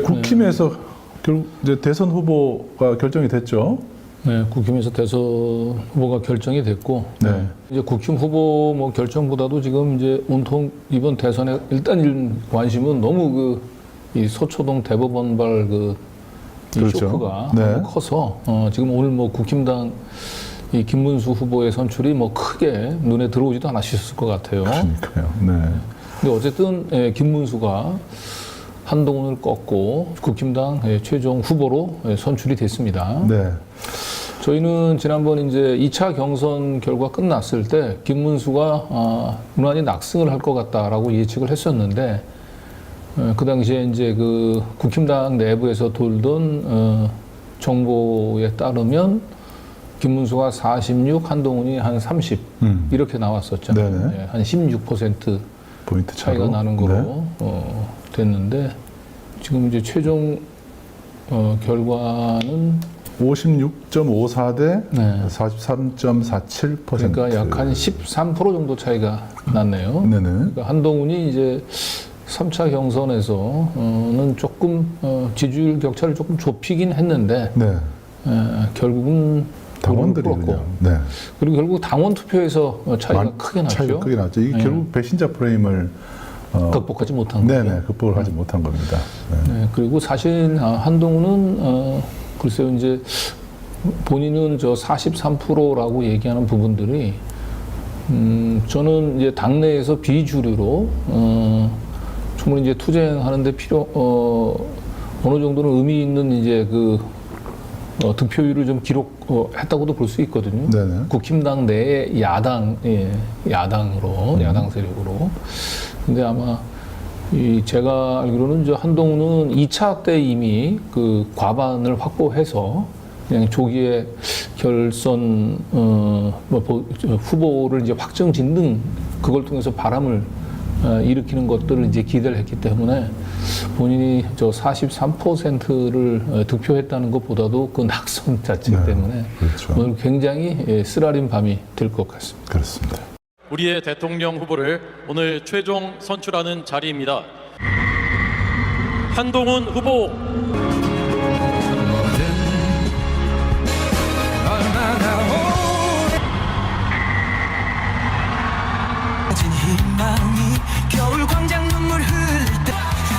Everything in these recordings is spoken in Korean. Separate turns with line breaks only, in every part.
국힘에서 결국 이제 대선 후보가 결정이 됐죠.
네, 국힘에서 대선 후보가 결정이 됐고,
네.
이제 국힘 후보 뭐 결정보다도 지금 이제 온통 이번 대선에 일단 관심은 너무 이 서초동 대법원발 이
그렇죠.
쇼크가
네.
너무 커서 지금 오늘 뭐 국힘당 이 김문수 후보의 선출이 뭐 크게 눈에 들어오지도 않으셨을 것 같아요.
그러니까요. 네.
근데 어쨌든 김문수가 한동훈을 꺾고 국힘당 최종 후보로 선출이 됐습니다.
네.
저희는 지난번 이제 2차 경선 결과 끝났을 때 김문수가 무난히 낙승을 할 것 같다라고 예측을 했었는데 그 당시에 이제 그 국힘당 내부에서 돌던 정보에 따르면 김문수가 46, 한동훈이 한 30 이렇게 나왔었잖아요.
네네.
네, 한 16%
포인트
차이가
차로.
나는 거로 됐는데 지금 이제 최종 결과는
56.54 대
네.
43.47%.
그러니까 약 한 13% 정도 차이가 났네요.
네네.
그러니까 한동훈이 이제 3차 경선에서는 조금 지지율 격차를 조금 좁히긴 했는데
네.
결국은
당원들이
불었고.
그냥. 네.
그리고 결국 당원 투표에서 차이가 크게 났죠.
차이가 크게 났죠. 이게
네.
결국 배신자 프레임을
극복하지 못한 거죠.
네네, 극복을 하지 못한 겁니다. 네.
네, 그리고 사실 한동훈은 글쎄요, 이제 본인은 저 43%라고 얘기하는 부분들이 저는 이제 당내에서 비주류로 충분히 이제 투쟁하는데 어느 정도는 의미 있는 이제 득표율을 좀 기록했다고도 볼 수 있거든요.
네네.
국힘당 내의 야당으로 야당 세력으로. 근데 아마 제가 알기로는 저 한동훈은 2차 때 이미 그 과반을 확보해서 그냥 조기에 결선 후보를 이제 확정 짓는 그걸 통해서 바람을 일으키는 것들을 이제 기대를 했기 때문에 본인이 저 43%를 득표했다는 것보다도 그 낙선 자체
네,
때문에
그렇죠.
오늘 굉장히 쓰라린 밤이 될 것 같습니다.
그렇습니다.
우리의 대통령 후보를 오늘 최종 선출하는 자리입니다. 한동훈 후보.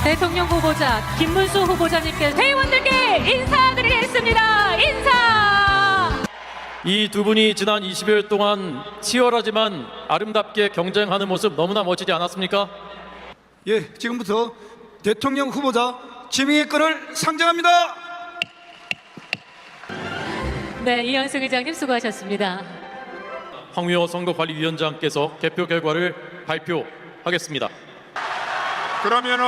대통령 후보자 김문수 후보자님께 회원들께 인사드리겠습니다. 인사!
이 두 분이 지난 20일 동안 치열하지만 아름답게 경쟁하는 모습 너무나 멋지지 않았습니까?
예, 지금부터 대통령 후보자 지명의권을 상정합니다.
네, 이현승 의장님 수고하셨습니다.
황의호 선거관리위원장께서 개표 결과를 발표하겠습니다.
그러면은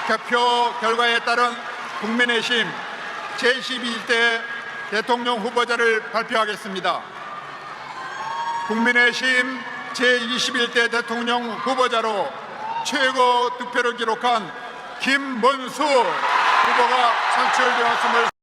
개표 결과에 따른 국민의힘 제12대 대통령 후보자를 발표하겠습니다. 국민의힘 제21대 대통령 후보자로 최고 득표를 기록한 김문수 후보가 선출되었음을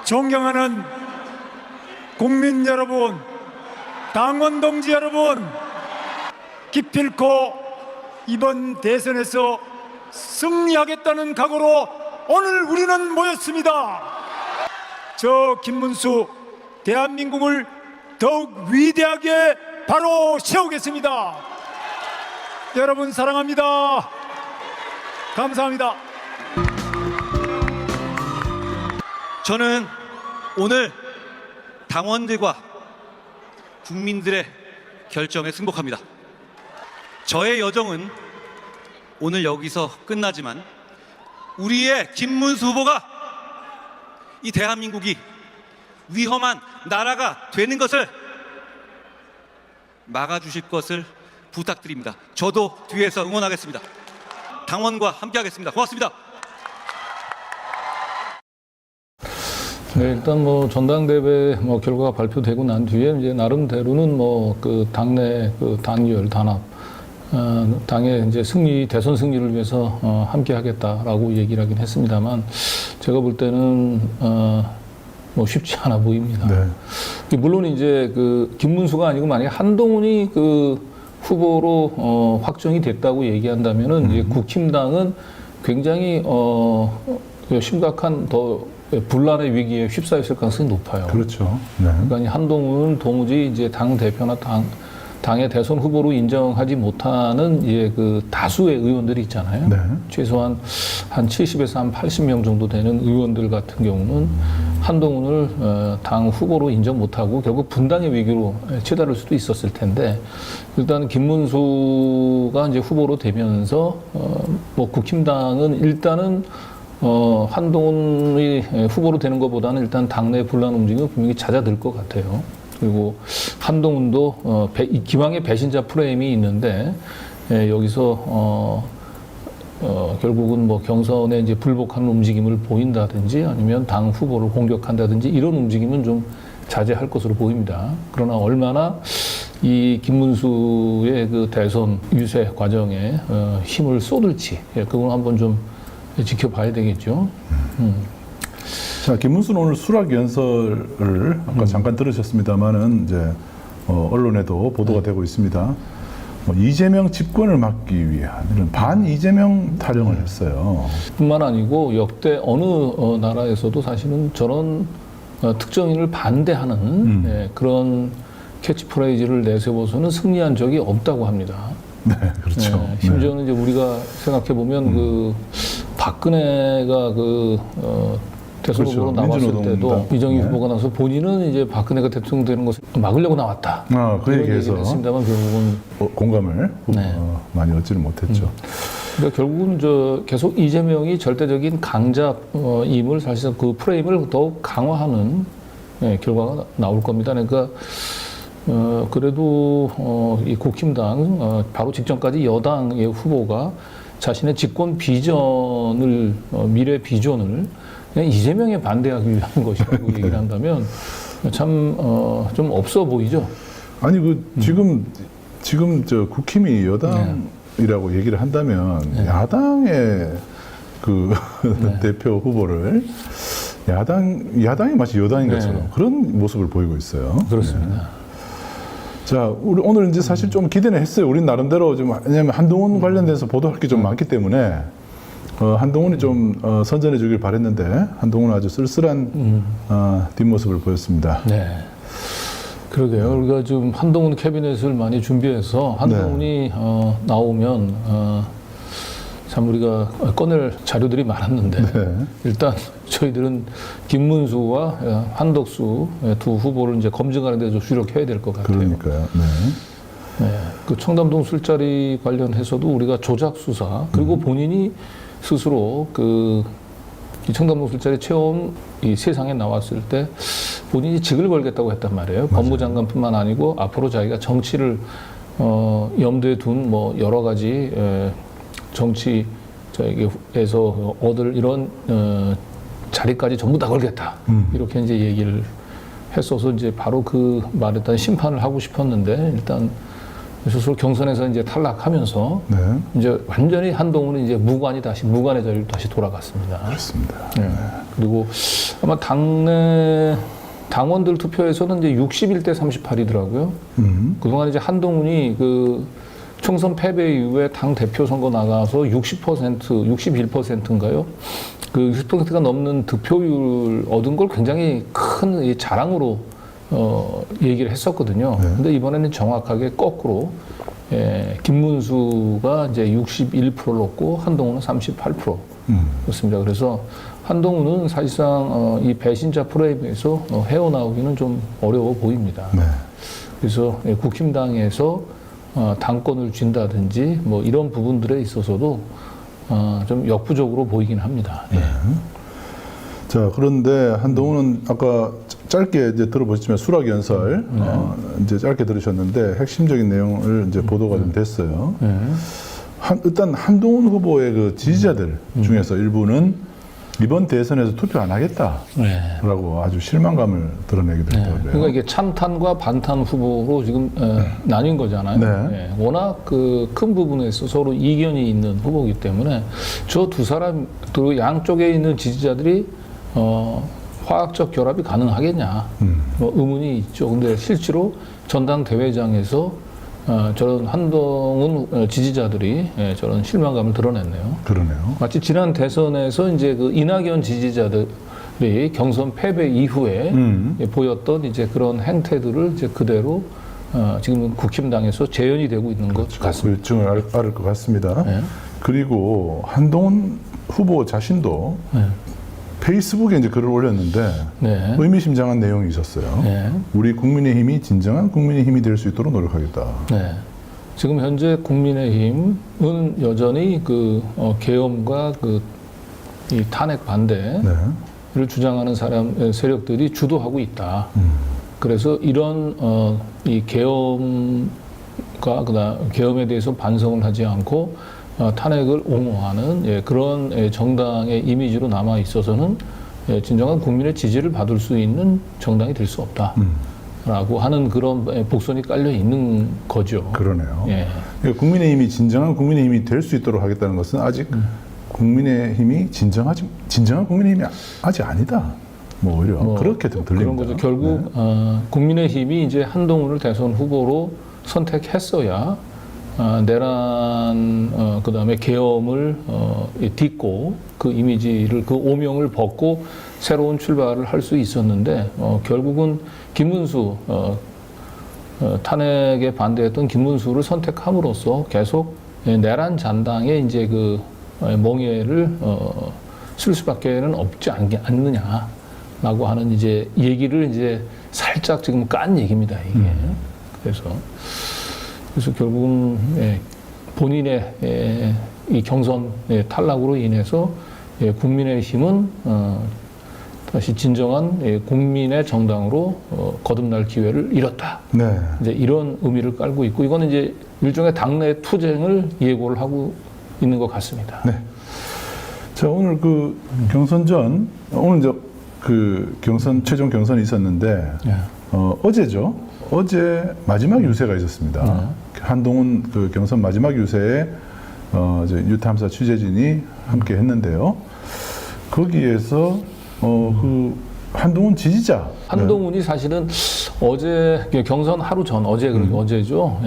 존경하는 국민 여러분, 당원 동지 여러분, 기필코 이번 대선에서 승리하겠다는 각오로 오늘 우리는 모였습니다. 저 김문수 대한민국을 더욱 위대하게 바로 세우겠습니다. 여러분 사랑합니다. 감사합니다.
저는 오늘 당원들과 국민들의 결정에 승복합니다. 저의 여정은 오늘 여기서 끝나지만 우리의 김문수 후보가 이 대한민국이 위험한 나라가 되는 것을 막아주실 것을 부탁드립니다. 저도 뒤에서 응원하겠습니다. 당원과 함께하겠습니다. 고맙습니다.
네, 일단 뭐 전당대회 뭐 결과가 발표되고 난 뒤에 이제 나름대로는 뭐 그 당내 그 당열 단합 당의 이제 승리 대선 승리를 위해서 함께 하겠다라고 얘기를 하긴 했습니다만 제가 볼 때는 뭐 쉽지 않아 보입니다.
네.
물론 이제 그 김문수가 아니고 만약에 한동훈이 그 후보로 확정이 됐다고 얘기한다면은 이제 국힘당은 굉장히 심각한 더 분란의 위기에 휩싸였을 가능성이 높아요.
그렇죠. 네.
그러니까 이 한동훈은 도무지 이제 당 대표나 당의 대선 후보로 인정하지 못하는 이제 그 다수의 의원들이 있잖아요.
네.
최소한 한 70에서 한 80명 정도 되는 의원들 같은 경우는 한동훈을 당 후보로 인정 못하고 결국 분당의 위기로 치달을 수도 있었을 텐데 일단 김문수가 이제 후보로 되면서 뭐 국힘당은 일단은 한동훈이 후보로 되는 것보다는 일단 당내 분란 움직임이 분명히 잦아들 것 같아요. 그리고 한동훈도 기왕의 배신자 프레임이 있는데 여기서 결국은 뭐 경선에 이제 불복하는 움직임을 보인다든지 아니면 당 후보를 공격한다든지 이런 움직임은 좀 자제할 것으로 보입니다. 그러나 얼마나 이 김문수의 그 대선 유세 과정에 힘을 쏟을지 그건 한번 좀 지켜봐야 되겠죠.
자, 김문수는 오늘 수락 연설을 아까 잠깐 들으셨습니다만은 이제 언론에도 보도가 되고 있습니다. 뭐 이재명 집권을 막기 위한 이런 반 이재명 타령을 했어요.
뿐만 아니고 역대 어느 나라에서도 사실은 저런 특정인을 반대하는 그런 캐치프레이즈를 내세워서는 승리한 적이 없다고 합니다.
네, 그렇죠.
네, 심지어는 이제 우리가 생각해 보면 그 박근혜가 그 대선
그렇죠.
후보로 나왔을 때도
민주노동입니다.
이정희
네.
후보가 나서 본인은 이제 박근혜가 대통령 되는 것을 막으려고 나왔다.
그
이런
얘기에서
얘기를 했습니다만 결국은
공감을
네.
많이 얻지는 못했죠.
그러니까 결국은 계속 이재명이 절대적인 강자임을 사실상 그 프레임을 더욱 강화하는 결과가 나올 겁니다. 그러니까 그래도 이 국힘당 바로 직전까지 여당의 후보가 자신의 집권 비전을 미래 비전을 그냥 이재명에 반대하기 위한 것이라고 얘기를 한다면 참 좀 없어 보이죠.
아니 지금 저 국힘이 여당이라고 얘기를 한다면 야당의 그 대표 후보를 야당이 마치 여당인 것처럼 그런 모습을 보이고 있어요.
그렇습니다.
자, 우리 오늘 이제 사실 좀 기대는 했어요. 우린 나름대로 좀 왜냐면 한동훈 관련돼서 보도할 게 좀 많기 때문에 한동훈이 좀 선전해 주길 바랬는데 한동훈은 아주 쓸쓸한 뒷모습을 보였습니다.
네. 그러게요. 우리가 좀 한동훈 캐비넷을 많이 준비해서 한동훈이 나오면 참 우리가 꺼낼 자료들이 많았는데 일단 저희들은 김문수와 한덕수 두 후보를 이제 검증하는 데 좀 주력해야 될 것 같아요.
그러니까요. 네.
네. 그 청담동 술자리 관련해서도 우리가 조작 수사 그리고 본인이 스스로 이 청담동 술자리 체험 이 세상에 나왔을 때 본인이 직을 걸겠다고 했단 말이에요. 법무장관뿐만 아니고 앞으로 자기가 정치를 염두에 둔 뭐 여러 가지 정치에서 얻을 이런 자리까지 전부 다 걸겠다. 이렇게 이제 얘기를 했어서 이제 바로 그 말에 따른 심판을 하고 싶었는데 일단 스스로 경선에서 이제 탈락하면서 이제 완전히 한동훈은 이제 무관의 자리로 다시 돌아갔습니다.
그렇습니다.
네. 그리고 아마 당내 당원들 투표에서는 이제 61대 38이더라고요. 그동안 이제 한동훈이 그 총선 패배 이후에 당 대표 선거 나가서 61%인가요? 그 60%가 넘는 득표율 얻은 걸 굉장히 큰 자랑으로 얘기를 했었거든요. 근데 이번에는 정확하게 거꾸로 김문수가 이제 61%를 얻고 한동훈은 38%. 그렇습니다. 그래서 한동훈은 사실상 이 배신자 프레임에서 헤어나오기는 좀 어려워 보입니다. 그래서 국힘당에서 당권을 쥔다든지 뭐 이런 부분들에 있어서도 좀 역부족으로 보이긴 합니다.
자, 그런데 한동훈은 아까 짧게 이제 들어보셨지만 수락 연설 이제 짧게 들으셨는데 핵심적인 내용을 이제 보도가 좀 됐어요. 일단 한동훈 후보의 그 지지자들 중에서 일부는 이번 대선에서 투표 안 하겠다라고 아주 실망감을 드러내기도 했더라고요.
그러니까 이게 참탄과 반탄 후보로 지금 나뉜 거잖아요.
네.
워낙 그 큰 부분에서 서로 이견이 있는 후보이기 때문에 저 두 사람 그 양쪽에 있는 지지자들이 화학적 결합이 가능하겠냐 뭐 의문이 있죠. 근데 실제로 전당대회장에서 저런 한동훈 지지자들이 저런 실망감을 드러냈네요.
그러네요.
마치 지난 대선에서 이제 그 이낙연 지지자들이 경선 패배 이후에 보였던 이제 그런 행태들을 이제 그대로 지금은 국힘당에서 재현이 되고 있는 것 같습니다.
고유증을 앓을 것 같습니다.
네.
그리고 한동훈 후보 자신도
네.
페이스북에 이제 글을 올렸는데
네.
의미심장한 내용이 있었어요.
네.
우리 국민의힘이 진정한 국민의힘이 될 수 있도록 노력하겠다.
네. 지금 현재 국민의힘은 여전히 그 계엄과 그 이 탄핵 반대를
네.
주장하는 세력들이 주도하고 있다. 그래서 이런 이 계엄과 그다음 계엄에 대해서 반성을 하지 않고 탄핵을 옹호하는 그런 정당의 이미지로 남아 있어서는 진정한 국민의 지지를 받을 수 있는 정당이 될 수 없다라고 하는 그런 복선이 깔려 있는 거죠.
그러네요.
예.
그러니까 국민의힘이 진정한 국민의힘이 될 수 있도록 하겠다는 것은 아직 국민의힘이 진정한 국민의힘이 아직 아니다. 뭐 오히려 그렇게 좀 들립니다.
그런 거죠. 결국 국민의힘이 이제 한동훈을 대선 후보로 선택했어야 내란 그다음에 계엄을 딛고 그 이미지를 그 오명을 벗고 새로운 출발을 할 수 있었는데 결국은 김문수 탄핵에 반대했던 김문수를 선택함으로써 계속 내란 잔당의 이제 그 멍에를 쓸 수밖에는 없지 않느냐라고 하는 이제 얘기를 이제 살짝 지금 깐 얘기입니다 이게. 그래서 결국은 본인의 이 경선 탈락으로 인해서 국민의힘은 다시 진정한 국민의 정당으로 거듭날 기회를 잃었다.
네.
이제 이런 의미를 깔고 있고 이거는 이제 일종의 당내 투쟁을 예고를 하고 있는 것 같습니다.
네. 자, 오늘 그 경선 전 오늘 이제 그 최종 경선이 있었는데 어제죠. 어제 마지막 유세가 있었습니다. 한동훈 그 경선 마지막 유세에 이제 뉴탐사 취재진이 함께 했는데요. 거기에서 그 한동훈 지지자
한동훈이 사실은 어제 경선 하루 전 어제죠.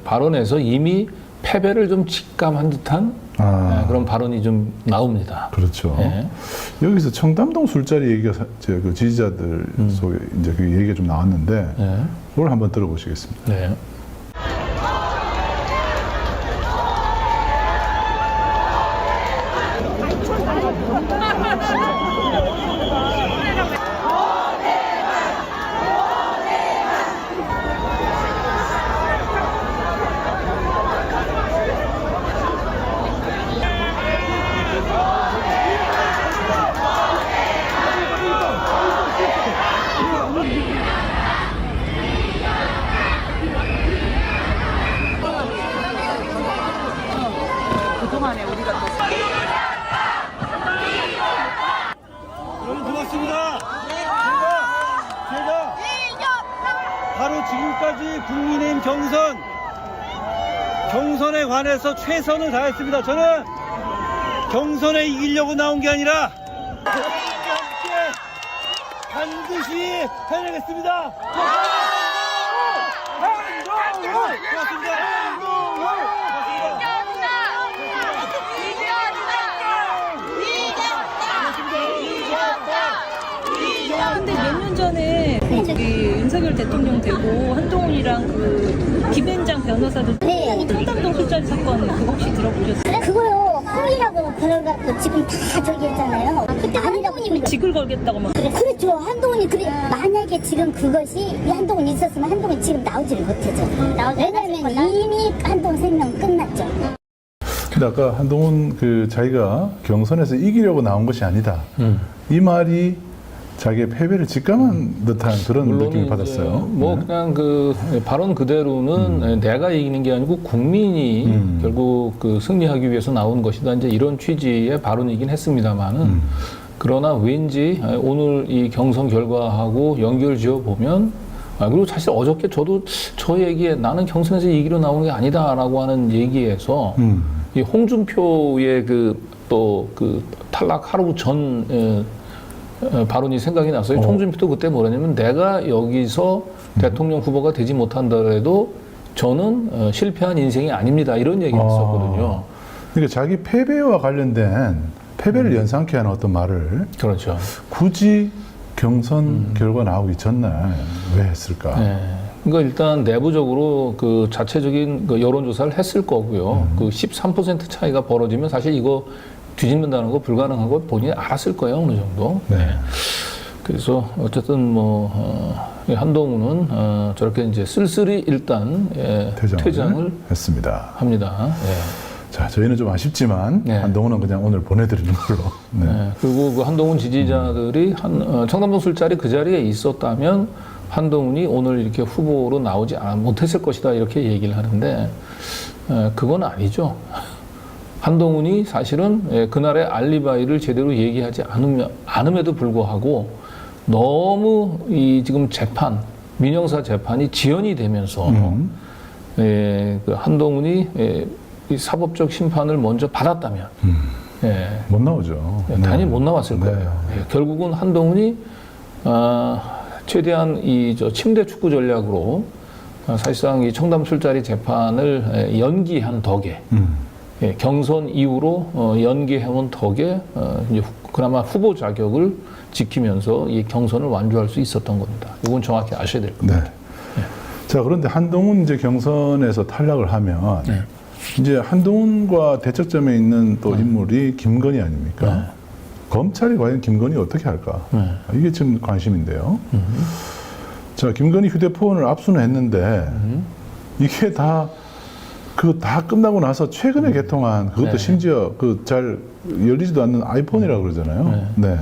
발언에서 이미 패배를 좀 직감한 듯한 그런 발언이 좀 나옵니다.
그렇죠. 여기서 청담동 술자리 얘기가 그 지지자들 속에 이제 그 얘기가 좀 나왔는데 그걸 한번 들어보시겠습니다.
네.
여러분 고맙습니다. 제가 바로 지금까지 국민의힘 경선에 관해서 최선을 다했습니다. 저는 경선에 이기려고 나온 게 아니라 함께 반드시 해내겠습니다. 고맙습니다.
근데 몇 년 전에 윤석열 대통령 되고 한동훈이랑 그 김앤장 변호사들 청담동 술자리 사건 그거 혹시 들어보셨어요?
그거요 허위라고 그래갖고 지금 다 저기 했잖아요. 그때 한동훈이
직을 걸겠다고 막
그렇죠. 한동훈이 만약에 지금 그것이 이 한동훈이 있었으면 한동훈이 지금 나오지를 못하죠. 왜냐면 이미 한동훈 생명 끝났죠.
근데 아까 한동훈 그 자기가 경선에서 이기려고 나온 것이 아니다. 이 말이 자기의 패배를 직감한 듯한 그런 느낌을 받았어요.
뭐 그냥 그 발언 그대로는 내가 이기는 게 아니고 국민이 결국 그 승리하기 위해서 나온 것이다. 이제 이런 취지의 발언이긴 했습니다만은 그러나 왠지 오늘 이 경선 결과하고 연결 지어 보면 그리고 사실 어저께 저도 저 얘기에 나는 경선에서 이기러 나온 게 아니다라고 하는 얘기에서 이 홍준표의 또 탈락 하루 전 발언이 생각이 났어요. 홍준표도 그때 뭐라냐면 내가 여기서 대통령 후보가 되지 못한다라도 저는 실패한 인생이 아닙니다. 이런 얘기를 했었거든요.
그러니까 자기 패배와 관련된 패배를 연상케 하는 어떤 말을
그렇죠.
굳이 경선 결과 나오기 전날 왜 했을까?
네. 그러니까 일단 내부적으로 그 자체적인 그 여론조사를 했을 거고요. 그 13% 차이가 벌어지면 사실 이거 뒤집는다는 거 불가능한 거 본인이 알았을 거예요, 어느 정도.
네.
그래서 어쨌든 한동훈은 저렇게 이제 쓸쓸히 일단 퇴장을
했습니다.
합니다.
자, 저희는 좀 아쉽지만 한동훈은 그냥 오늘 보내드리는 걸로. 네.
그리고 그 한동훈 지지자들이 청담동 술자리 그 자리에 있었다면 한동훈이 오늘 이렇게 후보로 나오지 못했을 것이다 이렇게 얘기를 하는데 그건 아니죠. 한동훈이 사실은 그날의 알리바이를 제대로 얘기하지 않음에도 불구하고 너무 이 지금 민형사 재판이 지연이 되면서 그 한동훈이 이 사법적 심판을 먼저 받았다면
못 나오죠.
당연히 못 나왔을 거예요. 결국은 한동훈이 최대한 침대 축구 전략으로 사실상 이 청담 술자리 재판을 연기한 덕에 경선 이후로 연기해온 덕에 이제 그나마 후보 자격을 지키면서 이 경선을 완주할 수 있었던 겁니다. 이건 정확히 아셔야 될 겁니다.
네. 자, 그런데 한동훈 이제 경선에서 탈락을 하면 이제 한동훈과 대척점에 있는 또 인물이 김건희 아닙니까? 검찰이 과연 김건희 어떻게 할까? 이게 지금 관심인데요. 자, 김건희 휴대폰을 압수는 했는데 이게 다 끝나고 나서 최근에 개통한 그것도 심지어 잘 열리지도 않는 아이폰이라고 그러잖아요. 네.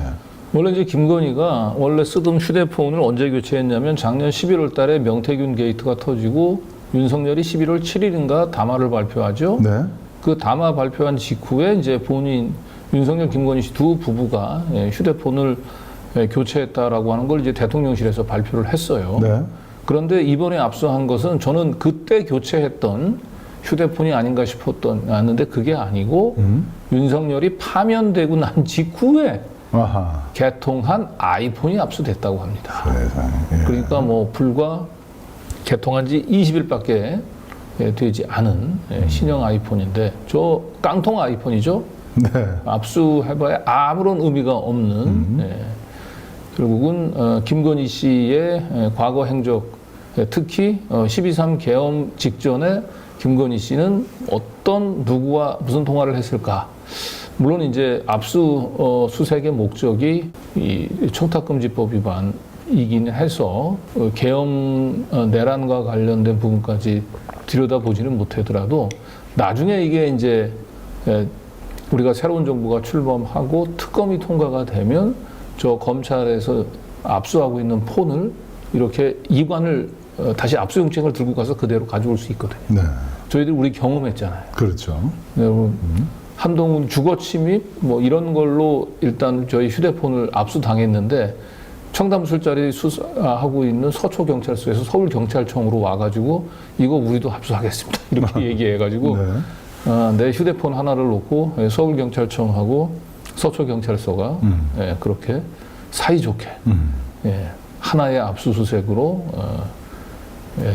원래 이제 김건희가 원래 쓰던 휴대폰을 언제 교체했냐면 작년 11월 달에 명태균 게이트가 터지고 윤석열이 11월 7일인가 담화를 발표하죠.
네.
그 담화 발표한 직후에 이제 윤석열, 김건희 씨 두 부부가 휴대폰을 교체했다라고 하는 걸 이제 대통령실에서 발표를 했어요.
네.
그런데 이번에 압수한 것은 저는 그때 교체했던 휴대폰이 아닌가 싶었는데 그게 아니고 윤석열이 파면되고 난 직후에 개통한 아이폰이 압수됐다고 합니다.
세상에.
그러니까 불과 개통한 지 20일밖에 되지 않은 신형 아이폰인데 저 깡통 아이폰이죠.
네.
압수해봐야 아무런 의미가 없는 결국은 김건희 씨의 과거 행적 특히 12.3 계엄 직전에 김건희 씨는 누구와 무슨 통화를 했을까? 물론 이제 압수수색의 목적이 이 청탁금지법 위반이긴 해서 계엄 내란과 관련된 부분까지 들여다보지는 못하더라도 나중에 이게 이제 우리가 새로운 정부가 출범하고 특검이 통과가 되면 저 검찰에서 압수하고 있는 폰을 이렇게 이관을 다시 압수영장을 들고 가서 그대로 가져올 수 있거든요.
네.
저희들 우리 경험했잖아요.
그렇죠.
한동훈 주거 침입 이런 걸로 일단 저희 휴대폰을 압수당했는데 청담 술자리 수사하고 있는 서초경찰서에서 서울경찰청으로 와가지고 이거 우리도 압수하겠습니다. 이렇게 얘기해가지고 내 휴대폰 하나를 놓고 서울경찰청하고 서초경찰서가 그렇게 사이좋게 하나의 압수수색으로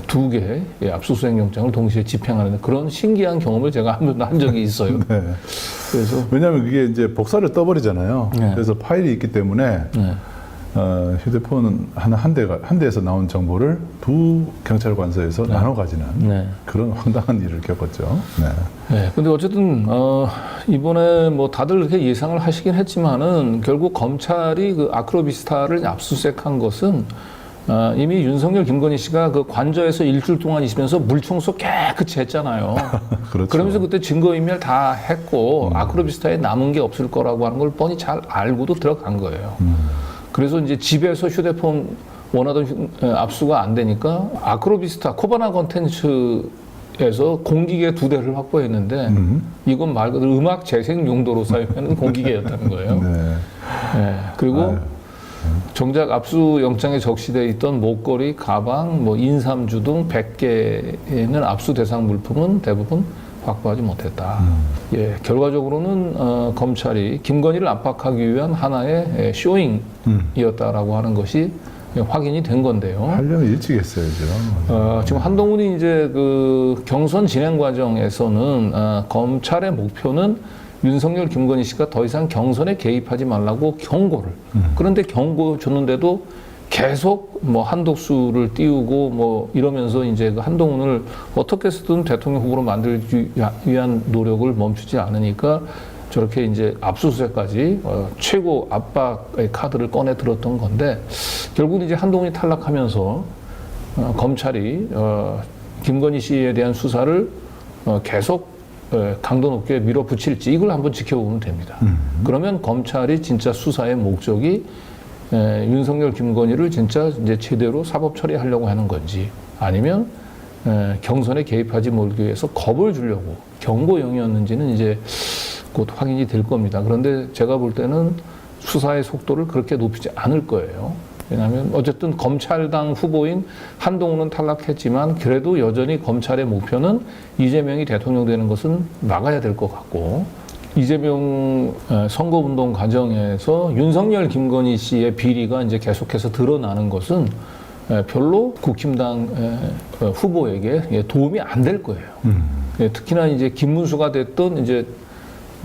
두 개의 압수수색 영장을 동시에 집행하는 그런 신기한 경험을 제가 한 번도 한 적이 있어요.
네.
그래서
왜냐하면 그게 이제 복사를 떠버리잖아요. 그래서 파일이 있기 때문에 휴대폰 한 대에서 나온 정보를 두 경찰관서에서 나눠 가지는 그런 황당한 일을 겪었죠.
네. 근데 어쨌든 이번에 다들 그렇게 예상을 하시긴 했지만은 결국 검찰이 그 아크로비스타를 압수수색한 것은 이미 윤석열, 김건희 씨가 그 관저에서 일주일 동안 있으면서 물청소 깨끗이 했잖아요.
그렇죠.
그러면서 그때 증거인멸 다 했고 아크로비스타에 남은 게 없을 거라고 하는 걸 뻔히 잘 알고도 들어간 거예요. 그래서 이제 집에서 휴대폰 원하던 압수가 안 되니까 아크로비스타 코바나 컨텐츠 에서 공기계 2대를 확보했는데 이건 말 그대로 음악 재생 용도로 사용하는 공기계였다는 거예요.
네.
네. 그리고 정작 압수 영장에 적시되어 있던 목걸이, 가방, 뭐 인삼주 등 100개는 압수 대상 물품은 대부분 확보하지 못했다. 예, 결과적으로는 검찰이 김건희를 압박하기 위한 하나의 쇼잉이었다라고 하는 것이 확인이 된 건데요.
하려면 일찍 했어야죠.
지금 한동훈이 이제 그 경선 진행 과정에서는 검찰의 목표는 윤석열, 김건희 씨가 더 이상 경선에 개입하지 말라고 경고를. 그런데 경고 줬는데도 계속 뭐 한독수를 띄우고 뭐 이러면서 이제 그 한동훈을 어떻게 해서든 대통령 후보로 만들기 위한 노력을 멈추지 않으니까 저렇게 이제 압수수색까지 최고 압박의 카드를 꺼내 들었던 건데 결국 이제 한동훈이 탈락하면서 검찰이 김건희 씨에 대한 수사를 계속 강도 높게 밀어붙일지 이걸 한번 지켜보면 됩니다. 그러면 검찰이 진짜 수사의 목적이 윤석열, 김건희를 진짜 이제 제대로 사법 처리하려고 하는 건지 아니면 경선에 개입하지 말기 위해서 겁을 주려고 경고용이었는지는 이제 곧 확인이 될 겁니다. 그런데 제가 볼 때는 수사의 속도를 그렇게 높이지 않을 거예요. 왜냐하면 어쨌든 검찰당 후보인 한동훈은 탈락했지만 그래도 여전히 검찰의 목표는 이재명이 대통령 되는 것은 막아야 될 것 같고 이재명 선거운동 과정에서 윤석열, 김건희 씨의 비리가 이제 계속해서 드러나는 것은 별로 국힘당 후보에게 도움이 안 될 거예요. 특히나 이제 김문수가 됐던 이제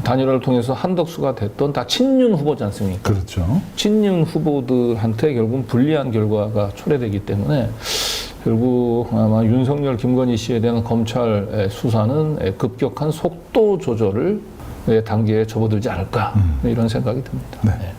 단일화를 통해서 한덕수가 됐던 다 친윤 후보지 않습니까?
그렇죠.
친윤 후보들한테 결국 불리한 결과가 초래되기 때문에 결국 아마 윤석열, 김건희 씨에 대한 검찰 수사는 급격한 속도 조절을 단계에 접어들지 않을까 이런 생각이 듭니다.
네.
네.